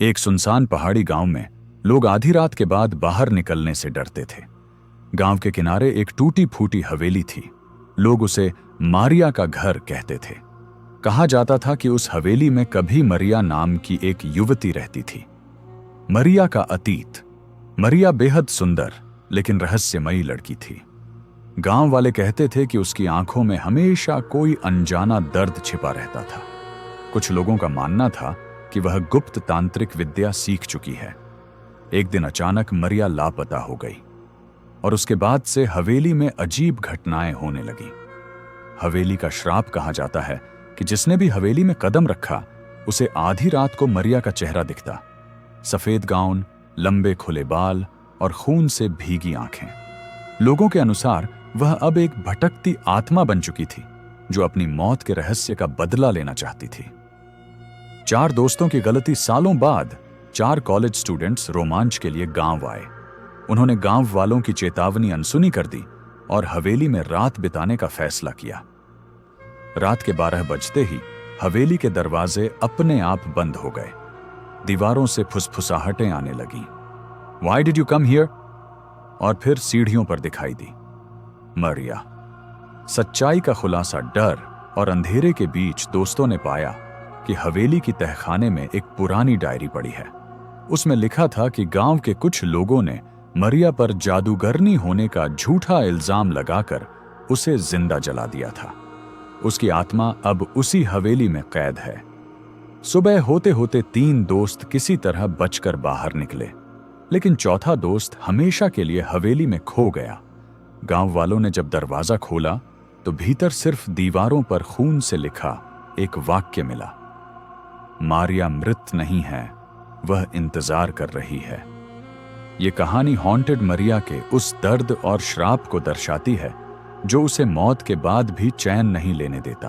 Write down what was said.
एक सुनसान पहाड़ी गांव में लोग आधी रात के बाद बाहर निकलने से डरते थे। गांव के किनारे एक टूटी फूटी हवेली थी। लोग उसे मारिया का घर कहते थे। कहा जाता था कि उस हवेली में कभी मरिया नाम की एक युवती रहती थी। मरिया का अतीत। मरिया बेहद सुंदर लेकिन रहस्यमयी लड़की थी। गांव वाले कहते थे कि उसकी आंखों में हमेशा कोई अनजाना दर्द छिपा रहता था। कुछ लोगों का मानना था कि वह गुप्त तांत्रिक विद्या सीख चुकी है। एक दिन अचानक मरिया लापता हो गई और उसके बाद से हवेली में अजीब घटनाएं होने लगी। हवेली का श्राप कहा जाता है कि जिसने भी हवेली में कदम रखा उसे आधी रात को मरिया का चेहरा दिखता। सफेद गाउन, लंबे खुले बाल और खून से भीगी आंखें। लोगों के अनुसार वह अब एक भटकती आत्मा बन चुकी थी जो अपनी मौत के रहस्य का बदला लेना चाहती थी। 4 दोस्तों की गलती सालों बाद 4 कॉलेज स्टूडेंट्स रोमांच के लिए गांव आए। उन्होंने गांव वालों की चेतावनी अनसुनी कर दी और हवेली में रात बिताने का फैसला किया। रात के 12 बजते ही हवेली के दरवाजे अपने आप बंद हो गए। दीवारों से फुसफुसाहटें आने लगीं। Why did you come here? और फिर सीढ़ियों पर दिखाई दी मरिया। सच्चाई का खुलासा डर और अंधेरे के बीच दोस्तों ने पाया कि हवेली की तहखाने में एक पुरानी डायरी पड़ी है। उसमें लिखा था कि गांव के कुछ लोगों ने मरिया पर जादूगरनी होने का झूठा इल्जाम लगाकर उसे जिंदा जला दिया था। उसकी आत्मा अब उसी हवेली में कैद है। सुबह होते होते 3 दोस्त किसी तरह बचकर बाहर निकले, लेकिन चौथा दोस्त हमेशा के लिए हवेली में खो गया। गांव वालों ने जब दरवाजा खोला तो भीतर सिर्फ दीवारों पर खून से लिखा एक वाक्य मिला, मारिया मृत नहीं है, वह इंतजार कर रही है। यह कहानी हॉन्टेड मरिया के उस दर्द और श्राप को दर्शाती है जो उसे मौत के बाद भी चैन नहीं लेने देता।